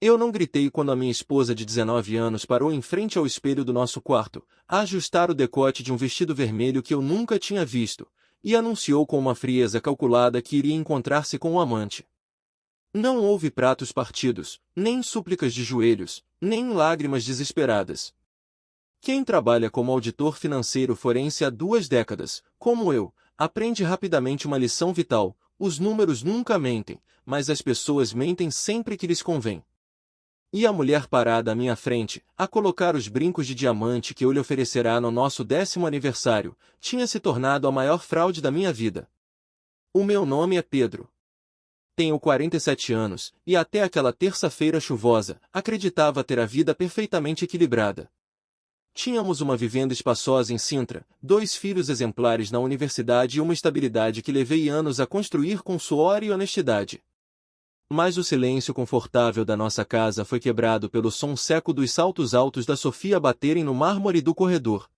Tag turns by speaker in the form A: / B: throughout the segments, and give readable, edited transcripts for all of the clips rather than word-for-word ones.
A: Eu não gritei quando a minha esposa de 19 anos parou em frente ao espelho do nosso quarto, a ajustar o decote de um vestido vermelho que eu nunca tinha visto, e anunciou com uma frieza calculada que iria encontrar-se com o amante. Não houve pratos partidos, nem súplicas de joelhos, nem lágrimas desesperadas. Quem trabalha como auditor financeiro forense há 2 décadas, como eu, aprende rapidamente uma lição vital: os números nunca mentem, mas as pessoas mentem sempre que lhes convém. E a mulher parada à minha frente, a colocar os brincos de diamante que eu lhe oferecerá no nosso 10º aniversário, tinha se tornado a maior fraude da minha vida. O meu nome é Pedro. Tenho 47 anos, e até aquela terça-feira chuvosa, acreditava ter a vida perfeitamente equilibrada. Tínhamos uma vivenda espaçosa em Sintra, 2 filhos exemplares na universidade e uma estabilidade que levei anos a construir com suor e honestidade. Mas o silêncio confortável da nossa casa foi quebrado pelo som seco dos saltos altos da Sofia baterem no mármore do corredor.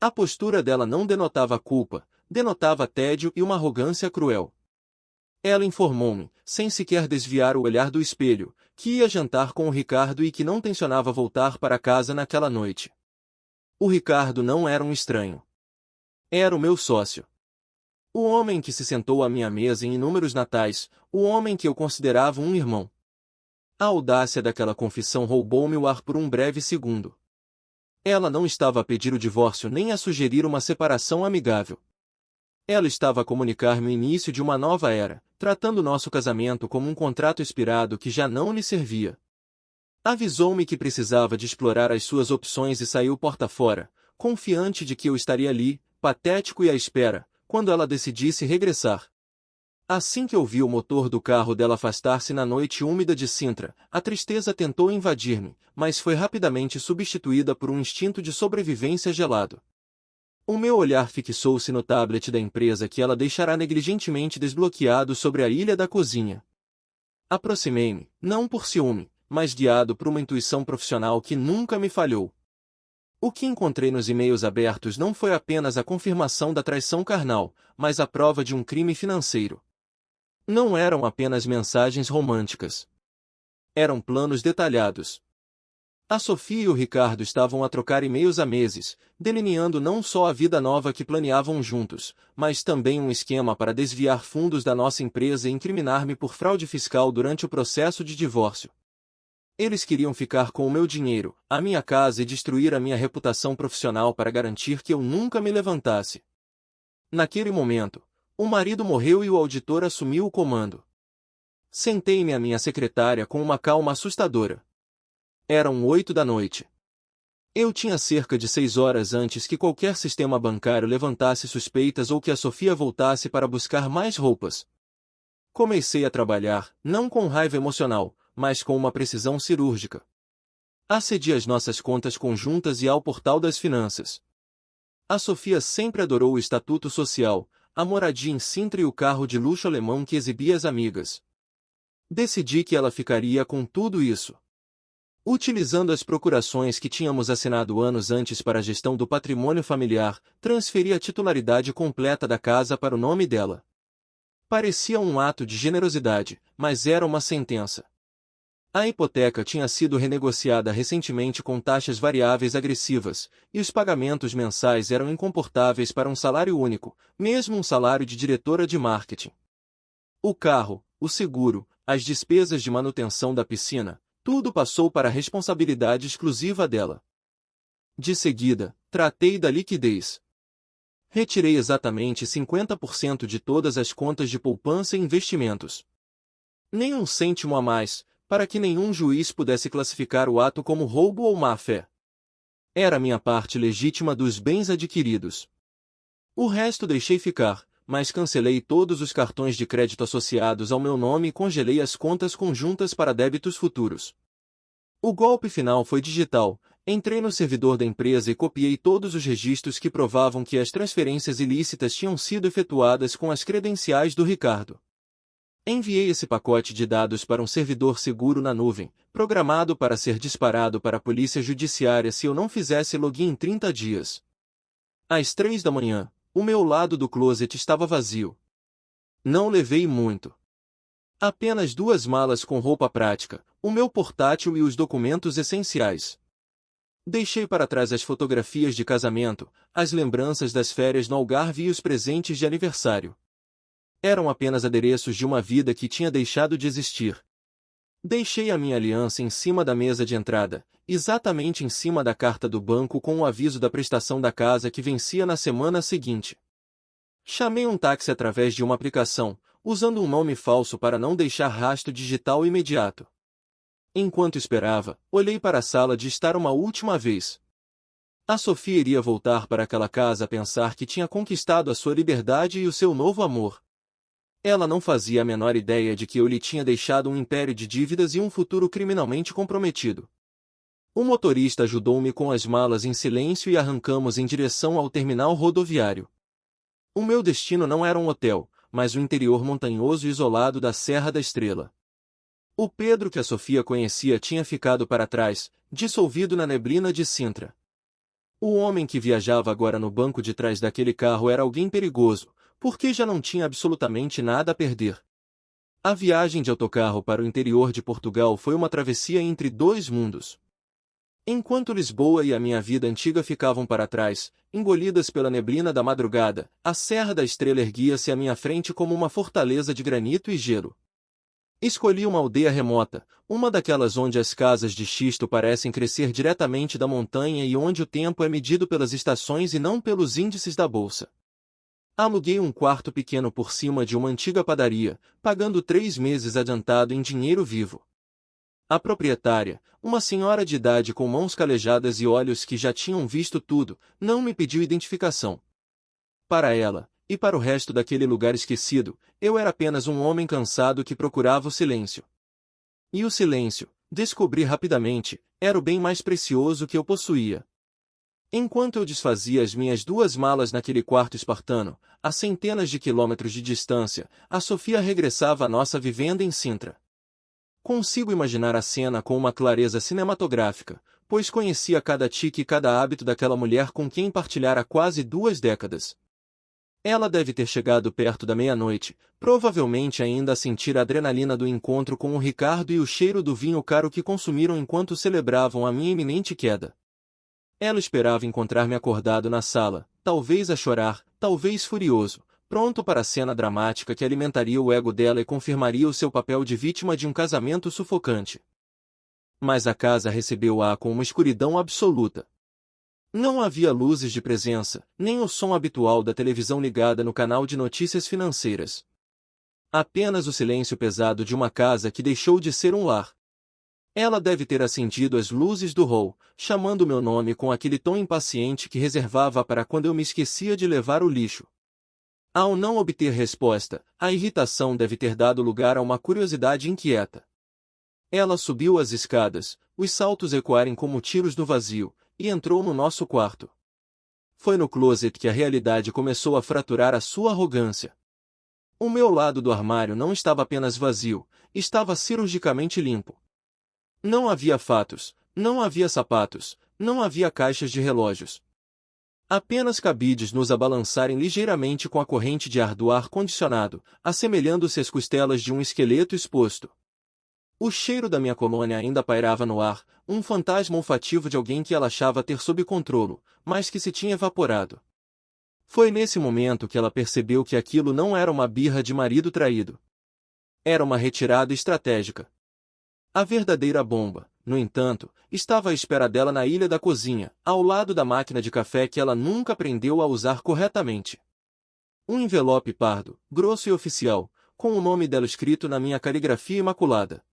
A: A postura dela não denotava culpa, denotava tédio e uma arrogância cruel. Ela informou-me, sem sequer desviar o olhar do espelho, que ia jantar com o Ricardo e que não tencionava voltar para casa naquela noite. O Ricardo não era um estranho. Era o meu sócio. O homem que se sentou à minha mesa em inúmeros natais, o homem que eu considerava um irmão. A audácia daquela confissão roubou-me o ar por um breve segundo. Ela não estava a pedir o divórcio nem a sugerir uma separação amigável. Ela estava a comunicar-me o início de uma nova era, tratando nosso casamento como um contrato expirado que já não lhe servia. Avisou-me que precisava de explorar as suas opções e saiu porta fora, confiante de que eu estaria ali, patético e à espera, quando ela decidisse regressar. Assim que ouvi o motor do carro dela afastar-se na noite úmida de Sintra, a tristeza tentou invadir-me, mas foi rapidamente substituída por um instinto de sobrevivência gelado. O meu olhar fixou-se no tablet da empresa que ela deixará negligentemente desbloqueado sobre a ilha da cozinha. Aproximei-me, não por ciúme, mas guiado por uma intuição profissional que nunca me falhou. O que encontrei nos e-mails abertos não foi apenas a confirmação da traição carnal, mas a prova de um crime financeiro. Não eram apenas mensagens românticas. Eram planos detalhados. A Sofia e o Ricardo estavam a trocar e-mails há meses, delineando não só a vida nova que planeavam juntos, mas também um esquema para desviar fundos da nossa empresa e incriminar-me por fraude fiscal durante o processo de divórcio. Eles queriam ficar com o meu dinheiro, a minha casa e destruir a minha reputação profissional para garantir que eu nunca me levantasse. Naquele momento, o marido morreu e o auditor assumiu o comando. Sentei-me à minha secretária com uma calma assustadora. Eram 8 da noite. Eu tinha cerca de 6 horas antes que qualquer sistema bancário levantasse suspeitas ou que a Sofia voltasse para buscar mais roupas. Comecei a trabalhar, não com raiva emocional, mas com uma precisão cirúrgica. Acedi às nossas contas conjuntas e ao portal das finanças. A Sofia sempre adorou o estatuto social, a moradia em Sintra e o carro de luxo alemão que exibia às amigas. Decidi que ela ficaria com tudo isso. Utilizando as procurações que tínhamos assinado anos antes para a gestão do patrimônio familiar, transferi a titularidade completa da casa para o nome dela. Parecia um ato de generosidade, mas era uma sentença. A hipoteca tinha sido renegociada recentemente com taxas variáveis agressivas, e os pagamentos mensais eram incomportáveis para um salário único, mesmo um salário de diretora de marketing. O carro, o seguro, as despesas de manutenção da piscina, tudo passou para a responsabilidade exclusiva dela. De seguida, tratei da liquidez. Retirei exatamente 50% de todas as contas de poupança e investimentos. Nem um cêntimo a mais, para que nenhum juiz pudesse classificar o ato como roubo ou má-fé. Era minha parte legítima dos bens adquiridos. O resto deixei ficar, mas cancelei todos os cartões de crédito associados ao meu nome e congelei as contas conjuntas para débitos futuros. O golpe final foi digital. Entrei no servidor da empresa e copiei todos os registros que provavam que as transferências ilícitas tinham sido efetuadas com as credenciais do Ricardo. Enviei esse pacote de dados para um servidor seguro na nuvem, programado para ser disparado para a polícia judiciária se eu não fizesse login em 30 dias. Às 3 da manhã, o meu lado do closet estava vazio. Não levei muito. Apenas 2 malas com roupa prática, o meu portátil e os documentos essenciais. Deixei para trás as fotografias de casamento, as lembranças das férias no Algarve e os presentes de aniversário. Eram apenas adereços de uma vida que tinha deixado de existir. Deixei a minha aliança em cima da mesa de entrada, exatamente em cima da carta do banco com o aviso da prestação da casa que vencia na semana seguinte. Chamei um táxi através de uma aplicação, usando um nome falso para não deixar rastro digital imediato. Enquanto esperava, olhei para a sala de estar uma última vez. A Sofia iria voltar para aquela casa a pensar que tinha conquistado a sua liberdade e o seu novo amor. Ela não fazia a menor ideia de que eu lhe tinha deixado um império de dívidas e um futuro criminalmente comprometido. O motorista ajudou-me com as malas em silêncio e arrancamos em direção ao terminal rodoviário. O meu destino não era um hotel, mas o interior montanhoso e isolado da Serra da Estrela. O Pedro que a Sofia conhecia tinha ficado para trás, dissolvido na neblina de Sintra. O homem que viajava agora no banco de trás daquele carro era alguém perigoso, porque já não tinha absolutamente nada a perder. A viagem de autocarro para o interior de Portugal foi uma travessia entre dois mundos. Enquanto Lisboa e a minha vida antiga ficavam para trás, engolidas pela neblina da madrugada, a Serra da Estrela erguia-se à minha frente como uma fortaleza de granito e gelo. Escolhi uma aldeia remota, uma daquelas onde as casas de xisto parecem crescer diretamente da montanha e onde o tempo é medido pelas estações e não pelos índices da bolsa. Aluguei um quarto pequeno por cima de uma antiga padaria, pagando 3 meses adiantado em dinheiro vivo. A proprietária, uma senhora de idade com mãos calejadas e olhos que já tinham visto tudo, não me pediu identificação. Para ela, e para o resto daquele lugar esquecido, eu era apenas um homem cansado que procurava o silêncio. E o silêncio, descobri rapidamente, era o bem mais precioso que eu possuía. Enquanto eu desfazia as minhas 2 malas naquele quarto espartano, a centenas de quilômetros de distância, a Sofia regressava à nossa vivenda em Sintra. Consigo imaginar a cena com uma clareza cinematográfica, pois conhecia cada tique e cada hábito daquela mulher com quem partilhara quase 2 décadas. Ela deve ter chegado perto da meia-noite, provavelmente ainda a sentir a adrenalina do encontro com o Ricardo e o cheiro do vinho caro que consumiram enquanto celebravam a minha iminente queda. Ela esperava encontrar-me acordado na sala, talvez a chorar, talvez furioso, pronto para a cena dramática que alimentaria o ego dela e confirmaria o seu papel de vítima de um casamento sufocante. Mas a casa recebeu-a com uma escuridão absoluta. Não havia luzes de presença, nem o som habitual da televisão ligada no canal de notícias financeiras. Apenas o silêncio pesado de uma casa que deixou de ser um lar. Ela deve ter acendido as luzes do hall, chamando meu nome com aquele tom impaciente que reservava para quando eu me esquecia de levar o lixo. Ao não obter resposta, a irritação deve ter dado lugar a uma curiosidade inquieta. Ela subiu as escadas, os saltos ecoarem como tiros no vazio, e entrou no nosso quarto. Foi no closet que a realidade começou a fraturar a sua arrogância. O meu lado do armário não estava apenas vazio, estava cirurgicamente limpo. Não havia fatos, não havia sapatos, não havia caixas de relógios. Apenas cabides nos a balançarem ligeiramente com a corrente de ar do ar-condicionado, assemelhando-se às costelas de um esqueleto exposto. O cheiro da minha colônia ainda pairava no ar, um fantasma olfativo de alguém que ela achava ter sob controlo, mas que se tinha evaporado. Foi nesse momento que ela percebeu que aquilo não era uma birra de marido traído. Era uma retirada estratégica. A verdadeira bomba, no entanto, estava à espera dela na ilha da cozinha, ao lado da máquina de café que ela nunca aprendeu a usar corretamente. Um envelope pardo, grosso e oficial, com o nome dela escrito na minha caligrafia imaculada.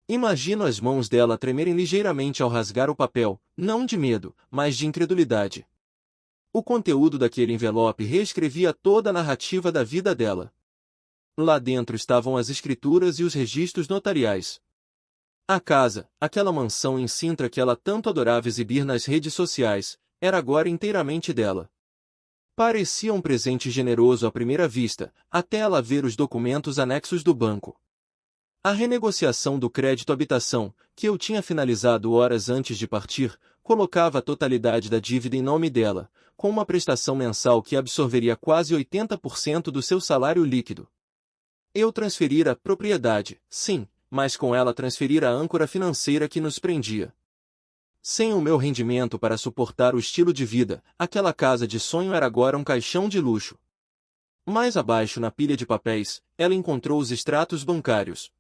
A: Imagino as mãos dela tremerem ligeiramente ao rasgar o papel, não de medo, mas de incredulidade. O conteúdo daquele envelope reescrevia toda a narrativa da vida dela. Lá dentro estavam as escrituras e os registros notariais. A casa, aquela mansão em Sintra que ela tanto adorava exibir nas redes sociais, era agora inteiramente dela. Parecia um presente generoso à primeira vista, até ela ver os documentos anexos do banco. A renegociação do crédito habitação, que eu tinha finalizado horas antes de partir, colocava a totalidade da dívida em nome dela, com uma prestação mensal que absorveria quase 80% do seu salário líquido. Eu transferira a propriedade, sim, mas com ela transferir a âncora financeira que nos prendia. Sem o meu rendimento para suportar o estilo de vida, aquela casa de sonho era agora um caixão de luxo. Mais abaixo na pilha de papéis, ela encontrou os extratos bancários.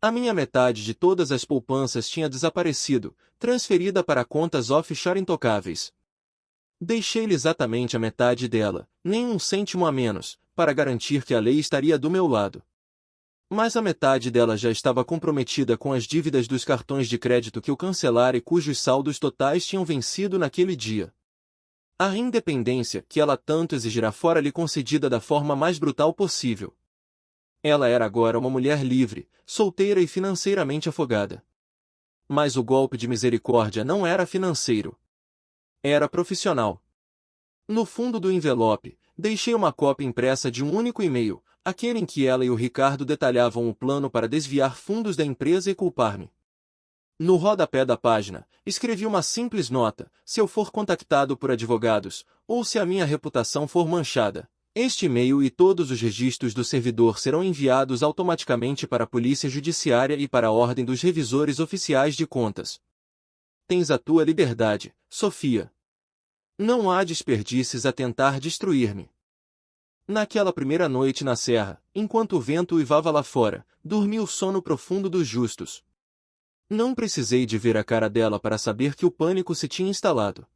A: A minha metade de todas as poupanças tinha desaparecido, transferida para contas offshore intocáveis. Deixei-lhe exatamente a metade dela, nem um cêntimo a menos, para garantir que a lei estaria do meu lado. Mas a metade dela já estava comprometida com as dívidas dos cartões de crédito que eu cancelara e cujos saldos totais tinham vencido naquele dia. A independência que ela tanto exigirá fora lhe concedida da forma mais brutal possível. Ela era agora uma mulher livre, solteira e financeiramente afogada. Mas o golpe de misericórdia não era financeiro. Era profissional. No fundo do envelope, deixei uma cópia impressa de um único e-mail, aquele em que ela e o Ricardo detalhavam o plano para desviar fundos da empresa e culpar-me. No rodapé da página, escrevi uma simples nota: se eu for contactado por advogados, ou se a minha reputação for manchada, este e-mail e todos os registros do servidor serão enviados automaticamente para a Polícia Judiciária e para a Ordem dos Revisores Oficiais de Contas. Tens a tua liberdade, Sofia. Não há desperdícios a tentar destruir-me. Naquela primeira noite na serra, enquanto o vento uivava lá fora, dormi o sono profundo dos justos. Não precisei de ver a cara dela para saber que o pânico se tinha instalado.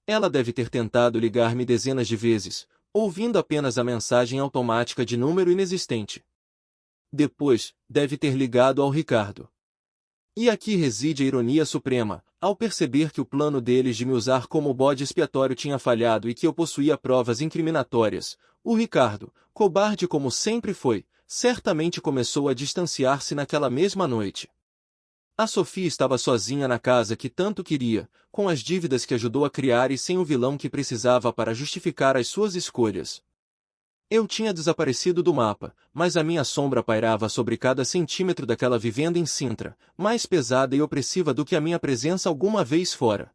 A: Ela deve ter tentado ligar-me dezenas de vezes, ouvindo apenas a mensagem automática de número inexistente. Depois, deve ter ligado ao Ricardo. E aqui reside a ironia suprema, ao perceber que o plano deles de me usar como bode expiatório tinha falhado e que eu possuía provas incriminatórias, o Ricardo, cobarde como sempre foi, certamente começou a distanciar-se naquela mesma noite. A Sofia estava sozinha na casa que tanto queria, com as dívidas que ajudou a criar e sem o vilão que precisava para justificar as suas escolhas. Eu tinha desaparecido do mapa, mas a minha sombra pairava sobre cada centímetro daquela vivenda em Sintra, mais pesada e opressiva do que a minha presença alguma vez fora.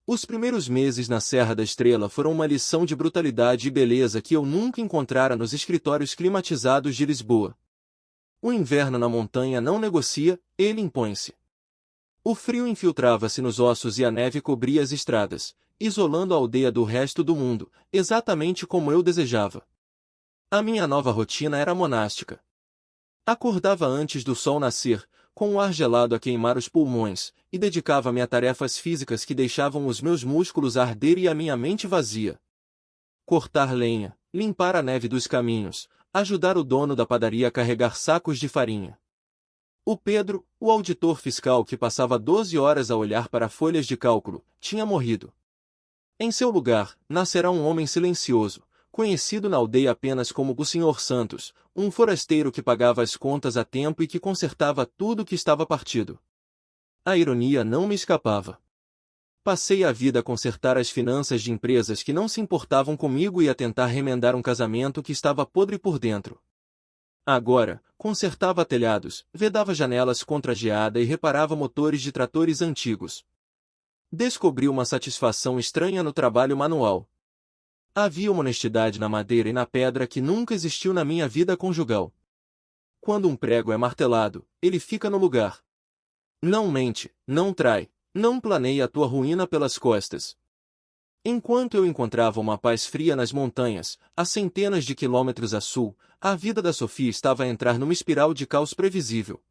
A: Os primeiros meses na Serra da Estrela foram uma lição de brutalidade e beleza que eu nunca encontrara nos escritórios climatizados de Lisboa. O inverno na montanha não negocia, ele impõe-se. O frio infiltrava-se nos ossos e a neve cobria as estradas, isolando a aldeia do resto do mundo, exatamente como eu desejava. A minha nova rotina era monástica. Acordava antes do sol nascer, com o ar gelado a queimar os pulmões, e dedicava-me a tarefas físicas que deixavam os meus músculos arder e a minha mente vazia. Cortar lenha, limpar a neve dos caminhos, ajudar o dono da padaria a carregar sacos de farinha. O Pedro, o auditor fiscal que passava 12 horas a olhar para folhas de cálculo, tinha morrido. Em seu lugar, nascerá um homem silencioso, conhecido na aldeia apenas como o Senhor Santos, um forasteiro que pagava as contas a tempo e que consertava tudo que estava partido. A ironia não me escapava. Passei a vida a consertar as finanças de empresas que não se importavam comigo e a tentar remendar um casamento que estava podre por dentro. Agora, consertava telhados, vedava janelas contra a geada e reparava motores de tratores antigos. Descobri uma satisfação estranha no trabalho manual. Havia uma honestidade na madeira e na pedra que nunca existiu na minha vida conjugal. Quando um prego é martelado, ele fica no lugar. Não mente, não trai, não planeia a tua ruína pelas costas. Enquanto eu encontrava uma paz fria nas montanhas, a centenas de quilômetros a sul, a vida da Sofia estava a entrar numa espiral de caos previsível.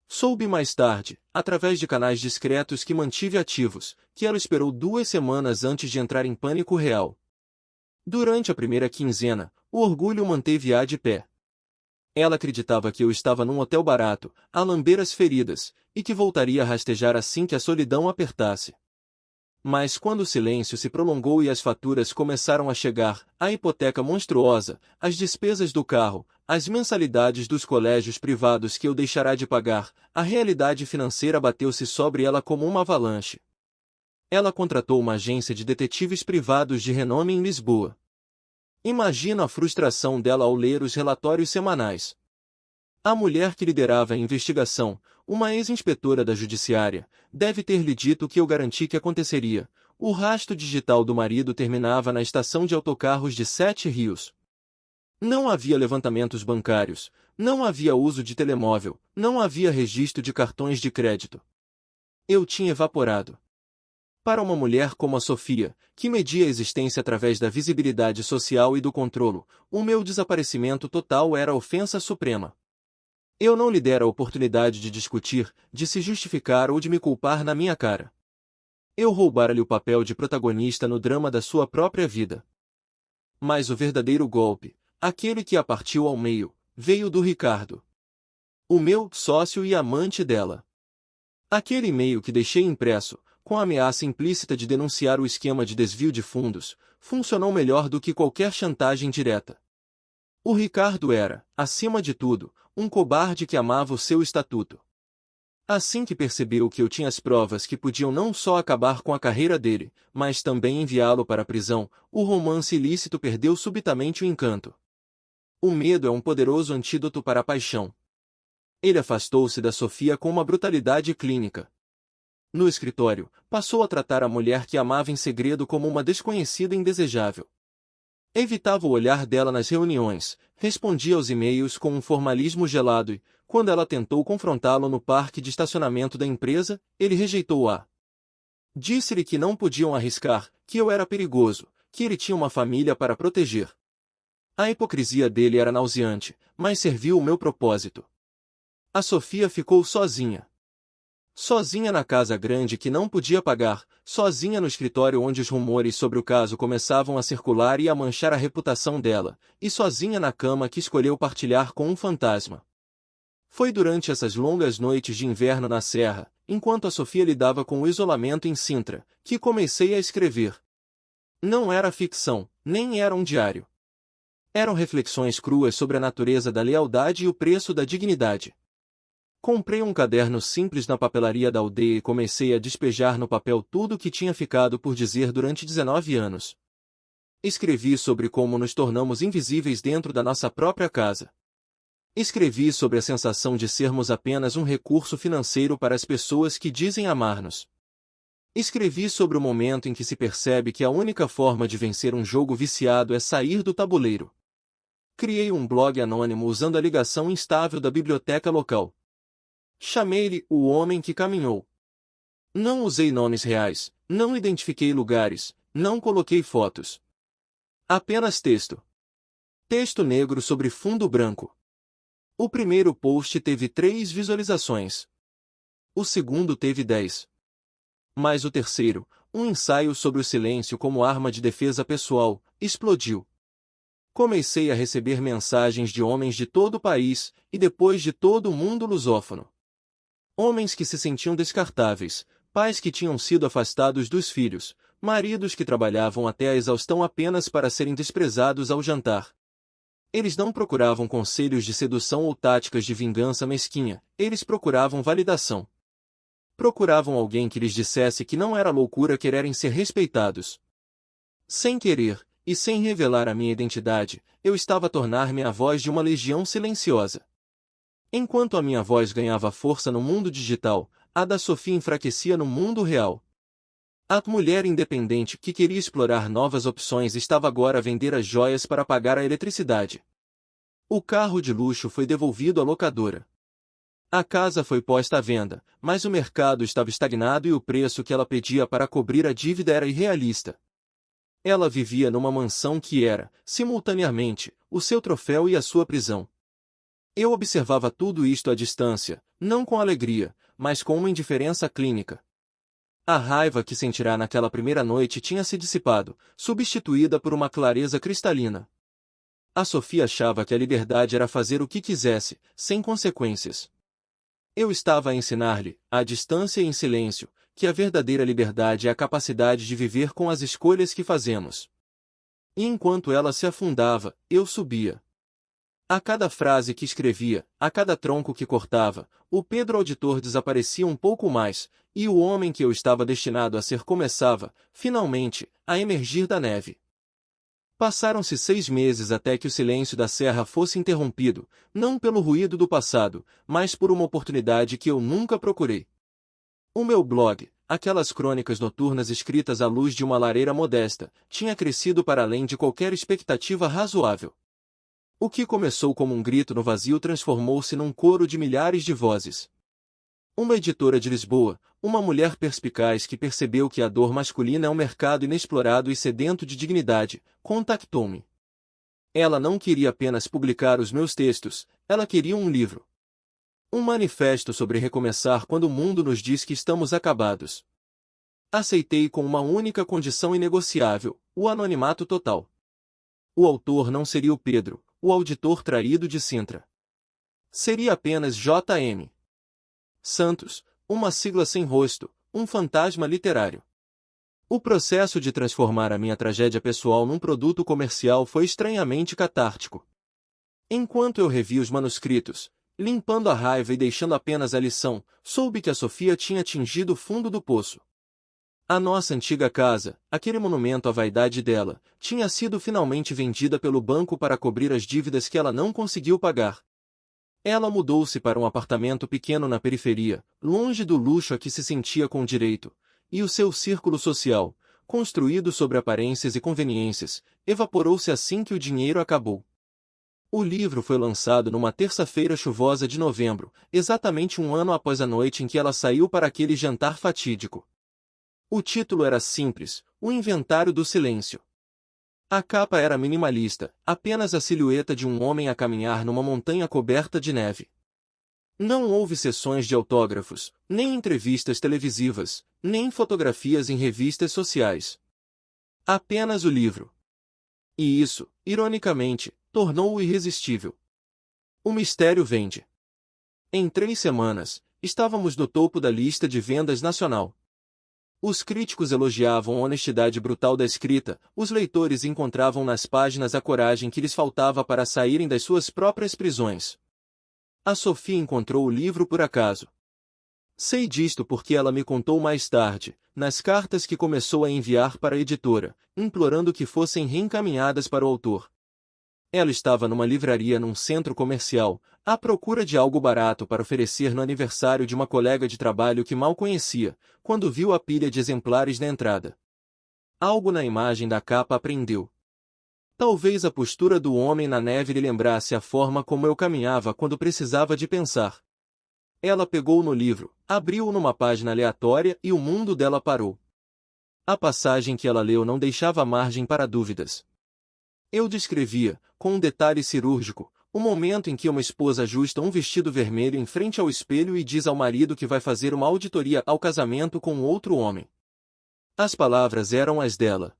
A: Soube mais tarde, através de canais discretos que mantive ativos, que ela esperou 2 semanas antes de entrar em pânico real. Durante a primeira quinzena, o orgulho manteve-a de pé. Ela acreditava que eu estava num hotel barato, a lamber as feridas, e que voltaria a rastejar assim que a solidão apertasse. Mas quando o silêncio se prolongou e as faturas começaram a chegar, a hipoteca monstruosa, as despesas do carro, as mensalidades dos colégios privados que eu deixará de pagar, a realidade financeira bateu-se sobre ela como uma avalanche. Ela contratou uma agência de detetives privados de renome em Lisboa. Imagino a frustração dela ao ler os relatórios semanais. A mulher que liderava a investigação, uma ex-inspetora da judiciária, deve ter lhe dito o que eu garanti que aconteceria. O rastro digital do marido terminava na estação de autocarros de 7 Rios. Não havia levantamentos bancários, não havia uso de telemóvel, não havia registro de cartões de crédito. Eu tinha evaporado. Para uma mulher como a Sofia, que media a existência através da visibilidade social e do controlo, o meu desaparecimento total era a ofensa suprema. Eu não lhe dera a oportunidade de discutir, de se justificar ou de me culpar na minha cara. Eu roubara-lhe o papel de protagonista no drama da sua própria vida. Mas o verdadeiro golpe, aquele que a partiu ao meio, veio do Ricardo. O meu sócio e amante dela. Aquele e-mail que deixei impresso, com a ameaça implícita de denunciar o esquema de desvio de fundos, funcionou melhor do que qualquer chantagem direta. O Ricardo era, acima de tudo, um cobarde que amava o seu estatuto. Assim que percebeu que eu tinha as provas que podiam não só acabar com a carreira dele, mas também enviá-lo para a prisão, o romance ilícito perdeu subitamente o encanto. O medo é um poderoso antídoto para a paixão. Ele afastou-se da Sofia com uma brutalidade clínica. No escritório, passou a tratar a mulher que amava em segredo como uma desconhecida indesejável. Evitava o olhar dela nas reuniões, respondia aos e-mails com um formalismo gelado e, quando ela tentou confrontá-lo no parque de estacionamento da empresa, ele rejeitou-a. Disse-lhe que não podiam arriscar, que eu era perigoso, que ele tinha uma família para proteger. A hipocrisia dele era nauseante, mas serviu o meu propósito. A Sofia ficou sozinha. Sozinha na casa grande que não podia pagar, sozinha no escritório onde os rumores sobre o caso começavam a circular e a manchar a reputação dela, e sozinha na cama que escolheu partilhar com um fantasma. Foi durante essas longas noites de inverno na serra, enquanto a Sofia lidava com o isolamento em Sintra, que comecei a escrever. Não era ficção, nem era um diário. Eram reflexões cruas sobre a natureza da lealdade e o preço da dignidade. Comprei um caderno simples na papelaria da aldeia e comecei a despejar no papel tudo o que tinha ficado por dizer durante 19 anos. Escrevi sobre como nos tornamos invisíveis dentro da nossa própria casa. Escrevi sobre a sensação de sermos apenas um recurso financeiro para as pessoas que dizem amar-nos. Escrevi sobre o momento em que se percebe que a única forma de vencer um jogo viciado é sair do tabuleiro. Criei um blog anônimo usando a ligação instável da biblioteca local. Chamei-lhe O Homem que Caminhou. Não usei nomes reais, não identifiquei lugares, não coloquei fotos. Apenas texto. Texto negro sobre fundo branco. O primeiro post teve 3 visualizações. O segundo teve 10. Mas o terceiro, um ensaio sobre o silêncio como arma de defesa pessoal, explodiu. Comecei a receber mensagens de homens de todo o país, e depois de todo o mundo lusófono. Homens que se sentiam descartáveis, pais que tinham sido afastados dos filhos, maridos que trabalhavam até a exaustão apenas para serem desprezados ao jantar. Eles não procuravam conselhos de sedução ou táticas de vingança mesquinha, eles procuravam validação. Procuravam alguém que lhes dissesse que não era loucura quererem ser respeitados. Sem querer, e sem revelar a minha identidade, eu estava a tornar-me a voz de uma legião silenciosa. Enquanto a minha voz ganhava força no mundo digital, a da Sofia enfraquecia no mundo real. A mulher independente que queria explorar novas opções estava agora a vender as joias para pagar a eletricidade. O carro de luxo foi devolvido à locadora. A casa foi posta à venda, mas o mercado estava estagnado e o preço que ela pedia para cobrir a dívida era irrealista. Ela vivia numa mansão que era, simultaneamente, o seu troféu e a sua prisão. Eu observava tudo isto à distância, não com alegria, mas com uma indiferença clínica. A raiva que sentirá naquela primeira noite tinha se dissipado, substituída por uma clareza cristalina. A Sofia achava que a liberdade era fazer o que quisesse, sem consequências. Eu estava a ensinar-lhe, à distância e em silêncio, que a verdadeira liberdade é a capacidade de viver com as escolhas que fazemos. E enquanto ela se afundava, eu subia. A cada frase que escrevia, a cada tronco que cortava, o Pedro auditor desaparecia um pouco mais, e o homem que eu estava destinado a ser começava, finalmente, a emergir da neve. Passaram-se 6 meses até que o silêncio da serra fosse interrompido, não pelo ruído do passado, mas por uma oportunidade que eu nunca procurei. O meu blog, aquelas crônicas noturnas escritas à luz de uma lareira modesta, tinha crescido para além de qualquer expectativa razoável. O que começou como um grito no vazio transformou-se num coro de milhares de vozes. Uma editora de Lisboa, uma mulher perspicaz que percebeu que a dor masculina é um mercado inexplorado e sedento de dignidade, contactou-me. Ela não queria apenas publicar os meus textos, ela queria um livro. Um manifesto sobre recomeçar quando o mundo nos diz que estamos acabados. Aceitei com uma única condição inegociável, o anonimato total. O autor não seria o Pedro, o auditor traído de Sintra. Seria apenas J.M. Santos, uma sigla sem rosto, um fantasma literário. O processo de transformar a minha tragédia pessoal num produto comercial foi estranhamente catártico. Enquanto eu revi os manuscritos, limpando a raiva e deixando apenas a lição, soube que a Sofia tinha atingido o fundo do poço. A nossa antiga casa, aquele monumento à vaidade dela, tinha sido finalmente vendida pelo banco para cobrir as dívidas que ela não conseguiu pagar. Ela mudou-se para um apartamento pequeno na periferia, longe do luxo a que se sentia com direito, e o seu círculo social, construído sobre aparências e conveniências, evaporou-se assim que o dinheiro acabou. O livro foi lançado numa terça-feira chuvosa de novembro, exatamente um ano após a noite em que ela saiu para aquele jantar fatídico. O título era simples, O Inventário do Silêncio. A capa era minimalista, apenas a silhueta de um homem a caminhar numa montanha coberta de neve. Não houve sessões de autógrafos, nem entrevistas televisivas, nem fotografias em revistas sociais. Apenas o livro. E isso, ironicamente, tornou-o irresistível. O mistério vende. Em 3 semanas, estávamos no topo da lista de vendas nacional. Os críticos elogiavam a honestidade brutal da escrita, os leitores encontravam nas páginas a coragem que lhes faltava para saírem das suas próprias prisões. A Sofia encontrou o livro por acaso. Sei disto porque ela me contou mais tarde, nas cartas que começou a enviar para a editora, implorando que fossem reencaminhadas para o autor. Ela estava numa livraria num centro comercial, à procura de algo barato para oferecer no aniversário de uma colega de trabalho que mal conhecia, quando viu a pilha de exemplares na entrada. Algo na imagem da capa a prendeu. Talvez a postura do homem na neve lhe lembrasse a forma como eu caminhava quando precisava de pensar. Ela pegou no livro, abriu-o numa página aleatória e o mundo dela parou. A passagem que ela leu não deixava margem para dúvidas. Eu descrevia, com um detalhe cirúrgico, o momento em que uma esposa ajusta um vestido vermelho em frente ao espelho e diz ao marido que vai fazer uma auditoria ao casamento com outro homem. As palavras eram as dela.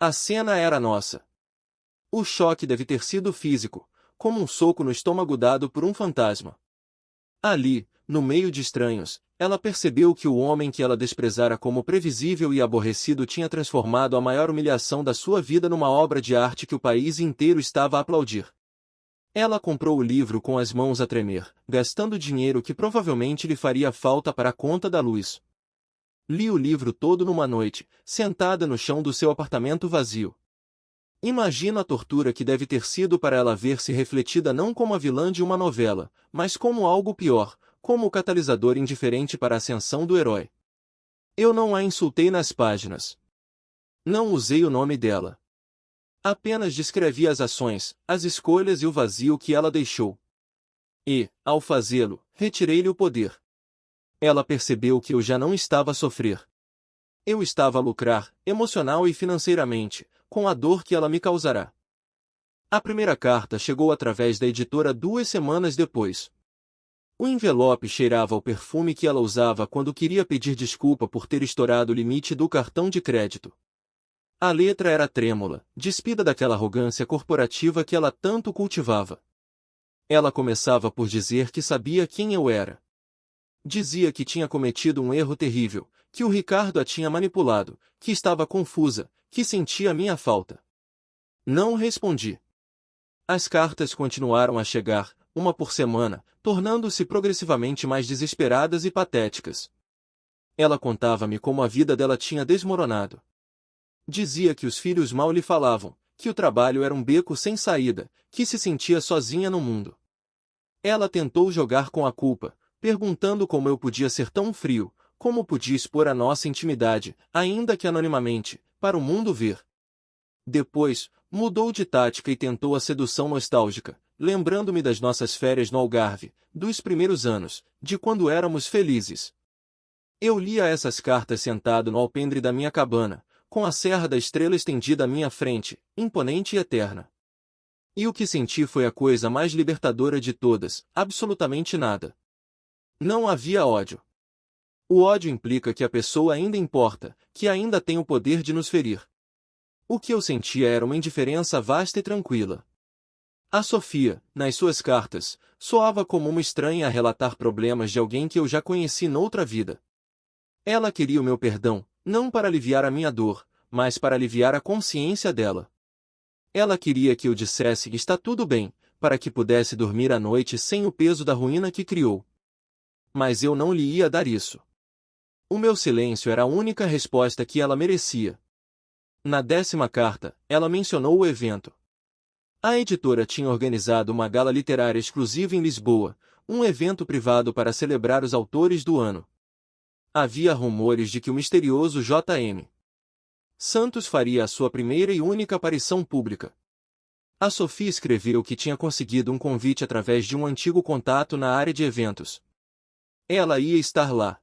A: A cena era nossa. O choque deve ter sido físico, como um soco no estômago dado por um fantasma. Ali, no meio de estranhos, ela percebeu que o homem que ela desprezara como previsível e aborrecido tinha transformado a maior humilhação da sua vida numa obra de arte que o país inteiro estava a aplaudir. Ela comprou o livro com as mãos a tremer, gastando dinheiro que provavelmente lhe faria falta para a conta da luz. Li o livro todo numa noite, sentada no chão do seu apartamento vazio. Imagino a tortura que deve ter sido para ela ver-se refletida não como a vilã de uma novela, mas como algo pior, como o catalisador indiferente para a ascensão do herói. Eu não a insultei nas páginas. Não usei o nome dela. Apenas descrevi as ações, as escolhas e o vazio que ela deixou. E, ao fazê-lo, retirei-lhe o poder. Ela percebeu que eu já não estava a sofrer. Eu estava a lucrar, emocional e financeiramente, com a dor que ela me causará. A primeira carta chegou através da editora 2 semanas depois. O envelope cheirava ao perfume que ela usava quando queria pedir desculpa por ter estourado o limite do cartão de crédito. A letra era trêmula, despida daquela arrogância corporativa que ela tanto cultivava. Ela começava por dizer que sabia quem eu era. Dizia que tinha cometido um erro terrível, que o Ricardo a tinha manipulado, que estava confusa, que sentia minha falta. Não respondi. As cartas continuaram a chegar, uma por semana, tornando-se progressivamente mais desesperadas e patéticas. Ela contava-me como a vida dela tinha desmoronado. Dizia que os filhos mal lhe falavam, que o trabalho era um beco sem saída, que se sentia sozinha no mundo. Ela tentou jogar com a culpa, perguntando como eu podia ser tão frio, como podia expor a nossa intimidade, ainda que anonimamente, para o mundo ver. Depois, mudou de tática e tentou a sedução nostálgica, lembrando-me das nossas férias no Algarve, dos primeiros anos, de quando éramos felizes. Eu lia essas cartas sentado no alpendre da minha cabana, com a Serra da Estrela estendida à minha frente, imponente e eterna. E o que senti foi a coisa mais libertadora de todas, absolutamente nada. Não havia ódio. O ódio implica que a pessoa ainda importa, que ainda tem o poder de nos ferir. O que eu sentia era uma indiferença vasta e tranquila. A Sofia, nas suas cartas, soava como uma estranha a relatar problemas de alguém que eu já conheci noutra vida. Ela queria o meu perdão, não para aliviar a minha dor, mas para aliviar a consciência dela. Ela queria que eu dissesse que está tudo bem, para que pudesse dormir à noite sem o peso da ruína que criou. Mas eu não lhe ia dar isso. O meu silêncio era a única resposta que ela merecia. Na 10ª carta, ela mencionou o evento. A editora tinha organizado uma gala literária exclusiva em Lisboa, um evento privado para celebrar os autores do ano. Havia rumores de que o misterioso J.M. Santos faria a sua primeira e única aparição pública. A Sofia escreveu que tinha conseguido um convite através de um antigo contato na área de eventos. Ela ia estar lá.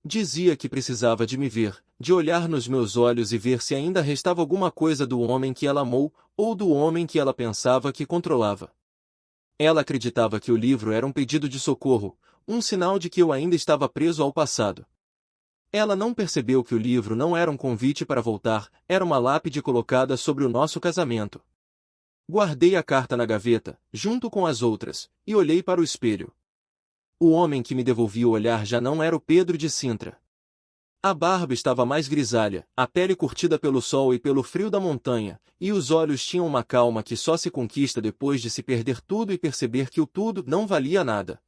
A: Dizia que precisava de me ver, de olhar nos meus olhos e ver se ainda restava alguma coisa do homem que ela amou, ou do homem que ela pensava que controlava. Ela acreditava que o livro era um pedido de socorro, um sinal de que eu ainda estava preso ao passado. Ela não percebeu que o livro não era um convite para voltar, era uma lápide colocada sobre o nosso casamento. Guardei a carta na gaveta, junto com as outras, e olhei para o espelho. O homem que me devolvia o olhar já não era o Pedro de Sintra. A barba estava mais grisalha, a pele curtida pelo sol e pelo frio da montanha, e os olhos tinham uma calma que só se conquista depois de se perder tudo e perceber que o tudo não valia nada.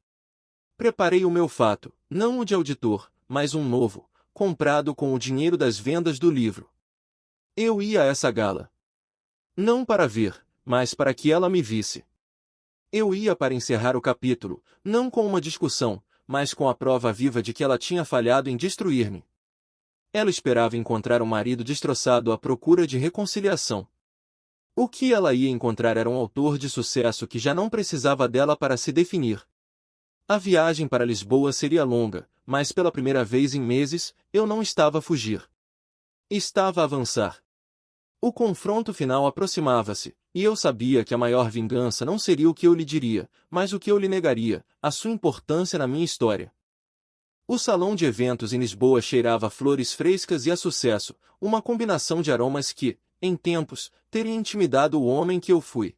A: Preparei o meu fato, não o de auditor, mas um novo, comprado com o dinheiro das vendas do livro. Eu ia a essa gala. Não para ver, mas para que ela me visse. Eu ia para encerrar o capítulo, não com uma discussão, mas com a prova viva de que ela tinha falhado em destruir-me. Ela esperava encontrar um marido destroçado à procura de reconciliação. O que ela ia encontrar era um autor de sucesso que já não precisava dela para se definir. A viagem para Lisboa seria longa, mas pela primeira vez em meses, eu não estava a fugir. Estava a avançar. O confronto final aproximava-se, e eu sabia que a maior vingança não seria o que eu lhe diria, mas o que eu lhe negaria, a sua importância na minha história. O salão de eventos em Lisboa cheirava a flores frescas e a sucesso, uma combinação de aromas que, em tempos, teria intimidado o homem que eu fui.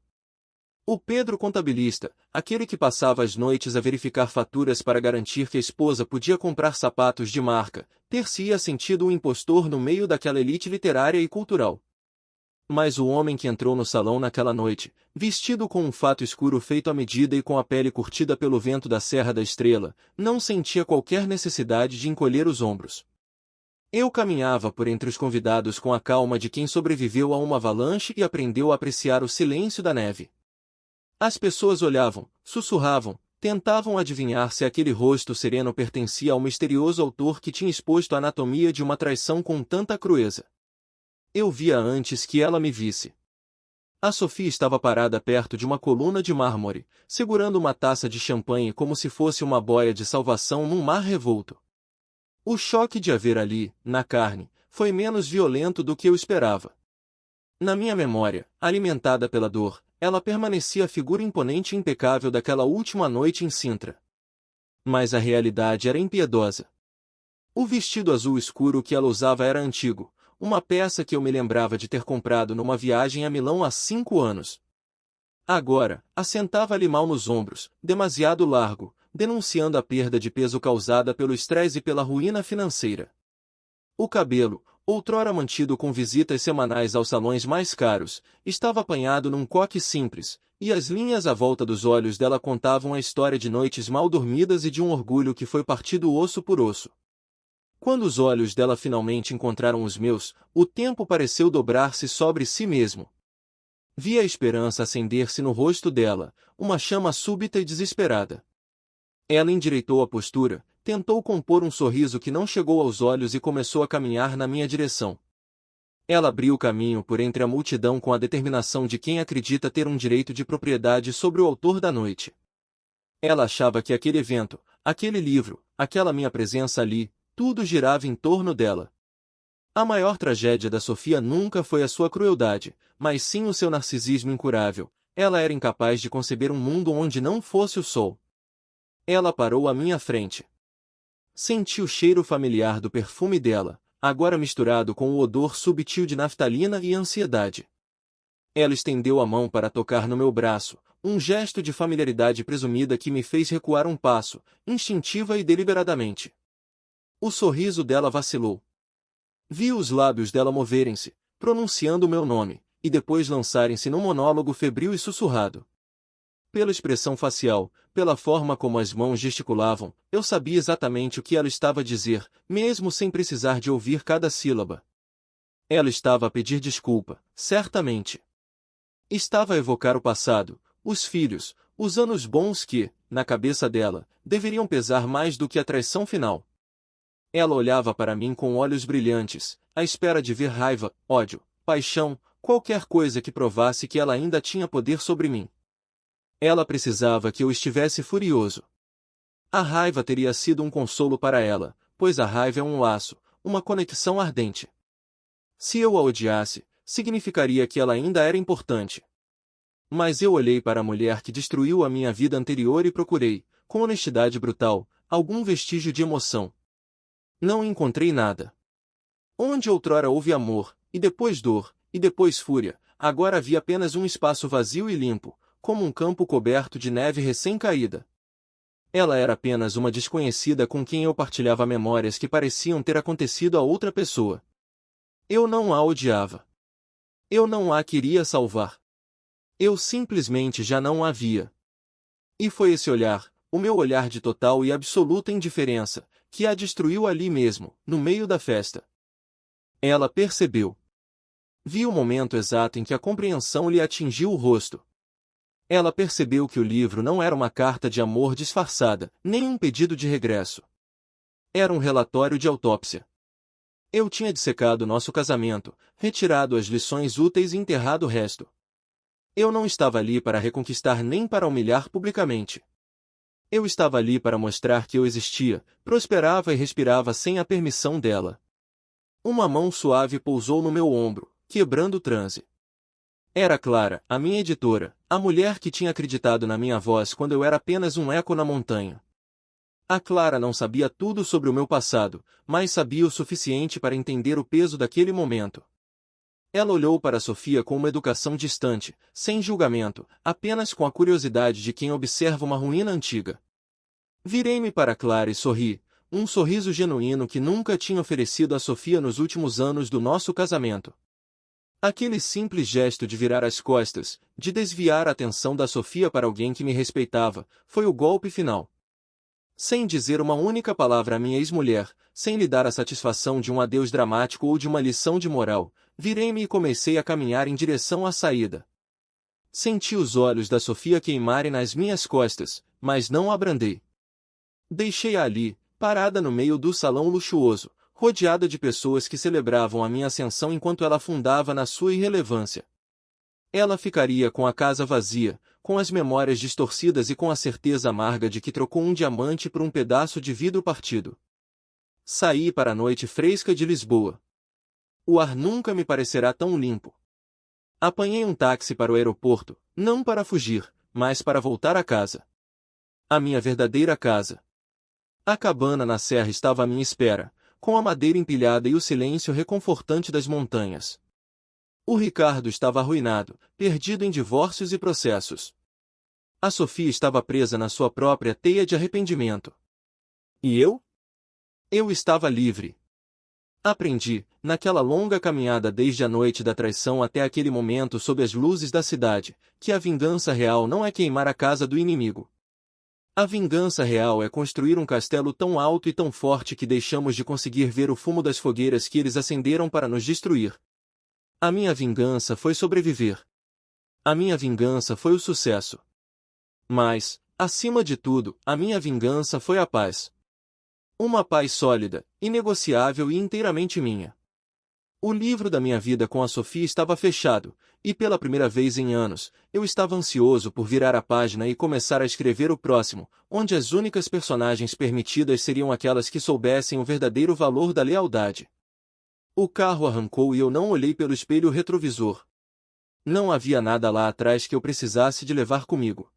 A: O Pedro contabilista, aquele que passava as noites a verificar faturas para garantir que a esposa podia comprar sapatos de marca, ter-se-ia sentido um impostor no meio daquela elite literária e cultural. Mas o homem que entrou no salão naquela noite, vestido com um fato escuro feito à medida e com a pele curtida pelo vento da Serra da Estrela, não sentia qualquer necessidade de encolher os ombros. Eu caminhava por entre os convidados com a calma de quem sobreviveu a uma avalanche e aprendeu a apreciar o silêncio da neve. As pessoas olhavam, sussurravam, tentavam adivinhar se aquele rosto sereno pertencia ao misterioso autor que tinha exposto a anatomia de uma traição com tanta crueza. Eu via antes que ela me visse. A Sofia estava parada perto de uma coluna de mármore, segurando uma taça de champanhe como se fosse uma boia de salvação num mar revolto. O choque de a ver ali, na carne, foi menos violento do que eu esperava. Na minha memória, alimentada pela dor, ela permanecia a figura imponente e impecável daquela última noite em Sintra. Mas a realidade era impiedosa. O vestido azul escuro que ela usava era antigo, uma peça que eu me lembrava de ter comprado numa viagem a Milão há 5 anos. Agora, assentava-lhe mal nos ombros, demasiado largo, denunciando a perda de peso causada pelo estresse e pela ruína financeira. O cabelo, outrora mantido com visitas semanais aos salões mais caros, estava apanhado num coque simples, e as linhas à volta dos olhos dela contavam a história de noites mal dormidas e de um orgulho que foi partido osso por osso. Quando os olhos dela finalmente encontraram os meus, o tempo pareceu dobrar-se sobre si mesmo. Vi a esperança acender-se no rosto dela, uma chama súbita e desesperada. Ela endireitou a postura, tentou compor um sorriso que não chegou aos olhos e começou a caminhar na minha direção. Ela abriu caminho por entre a multidão com a determinação de quem acredita ter um direito de propriedade sobre o autor da noite. Ela achava que aquele evento, aquele livro, aquela minha presença ali, tudo girava em torno dela. A maior tragédia da Sofia nunca foi a sua crueldade, mas sim o seu narcisismo incurável. Ela era incapaz de conceber um mundo onde não fosse o sol. Ela parou à minha frente. Senti o cheiro familiar do perfume dela, agora misturado com o odor subtil de naftalina e ansiedade. Ela estendeu a mão para tocar no meu braço, um gesto de familiaridade presumida que me fez recuar um passo, instintiva e deliberadamente. O sorriso dela vacilou. Vi os lábios dela moverem-se, pronunciando o meu nome, e depois lançarem-se num monólogo febril e sussurrado. Pela expressão facial, pela forma como as mãos gesticulavam, eu sabia exatamente o que ela estava a dizer, mesmo sem precisar de ouvir cada sílaba. Ela estava a pedir desculpa, certamente. Estava a evocar o passado, os filhos, os anos bons que, na cabeça dela, deveriam pesar mais do que a traição final. Ela olhava para mim com olhos brilhantes, à espera de ver raiva, ódio, paixão, qualquer coisa que provasse que ela ainda tinha poder sobre mim. Ela precisava que eu estivesse furioso. A raiva teria sido um consolo para ela, pois a raiva é um laço, uma conexão ardente. Se eu a odiasse, significaria que ela ainda era importante. Mas eu olhei para a mulher que destruiu a minha vida anterior e procurei, com honestidade brutal, algum vestígio de emoção. Não encontrei nada. Onde outrora houve amor, e depois dor, e depois fúria, agora havia apenas um espaço vazio e limpo, como um campo coberto de neve recém-caída. Ela era apenas uma desconhecida com quem eu partilhava memórias que pareciam ter acontecido a outra pessoa. Eu não a odiava. Eu não a queria salvar. Eu simplesmente já não a via. E foi esse olhar, o meu olhar de total e absoluta indiferença, que a destruiu ali mesmo, no meio da festa. Ela percebeu. Vi o momento exato em que a compreensão lhe atingiu o rosto. Ela percebeu que o livro não era uma carta de amor disfarçada, nem um pedido de regresso. Era um relatório de autópsia. Eu tinha dissecado nosso casamento, retirado as lições úteis e enterrado o resto. Eu não estava ali para reconquistar nem para humilhar publicamente. Eu estava ali para mostrar que eu existia, prosperava e respirava sem a permissão dela. Uma mão suave pousou no meu ombro, quebrando o transe. Era Clara, a minha editora, a mulher que tinha acreditado na minha voz quando eu era apenas um eco na montanha. A Clara não sabia tudo sobre o meu passado, mas sabia o suficiente para entender o peso daquele momento. Ela olhou para Sofia com uma educação distante, sem julgamento, apenas com a curiosidade de quem observa uma ruína antiga. Virei-me para Clara e sorri, um sorriso genuíno que nunca tinha oferecido a Sofia nos últimos anos do nosso casamento. Aquele simples gesto de virar as costas, de desviar a atenção da Sofia para alguém que me respeitava, foi o golpe final. Sem dizer uma única palavra à minha ex-mulher, sem lhe dar a satisfação de um adeus dramático ou de uma lição de moral, virei-me e comecei a caminhar em direção à saída. Senti os olhos da Sofia queimarem nas minhas costas, mas não a brandei. Deixei-a ali, parada no meio do salão luxuoso, rodeada de pessoas que celebravam a minha ascensão enquanto ela afundava na sua irrelevância. Ela ficaria com a casa vazia, com as memórias distorcidas e com a certeza amarga de que trocou um diamante por um pedaço de vidro partido. Saí para a noite fresca de Lisboa. O ar nunca me parecerá tão limpo. Apanhei um táxi para o aeroporto, não para fugir, mas para voltar a casa. A minha verdadeira casa. A cabana na serra estava à minha espera, com a madeira empilhada e o silêncio reconfortante das montanhas. O Ricardo estava arruinado, perdido em divórcios e processos. A Sofia estava presa na sua própria teia de arrependimento. E eu? Eu estava livre. Aprendi, naquela longa caminhada desde a noite da traição até aquele momento sob as luzes da cidade, que a vingança real não é queimar a casa do inimigo. A vingança real é construir um castelo tão alto e tão forte que deixamos de conseguir ver o fumo das fogueiras que eles acenderam para nos destruir. A minha vingança foi sobreviver. A minha vingança foi o sucesso. Mas, acima de tudo, a minha vingança foi a paz. Uma paz sólida, inegociável e inteiramente minha. O livro da minha vida com a Sophie estava fechado, e pela primeira vez em anos, eu estava ansioso por virar a página e começar a escrever o próximo, onde as únicas personagens permitidas seriam aquelas que soubessem o verdadeiro valor da lealdade. O carro arrancou e eu não olhei pelo espelho retrovisor. Não havia nada lá atrás que eu precisasse de levar comigo.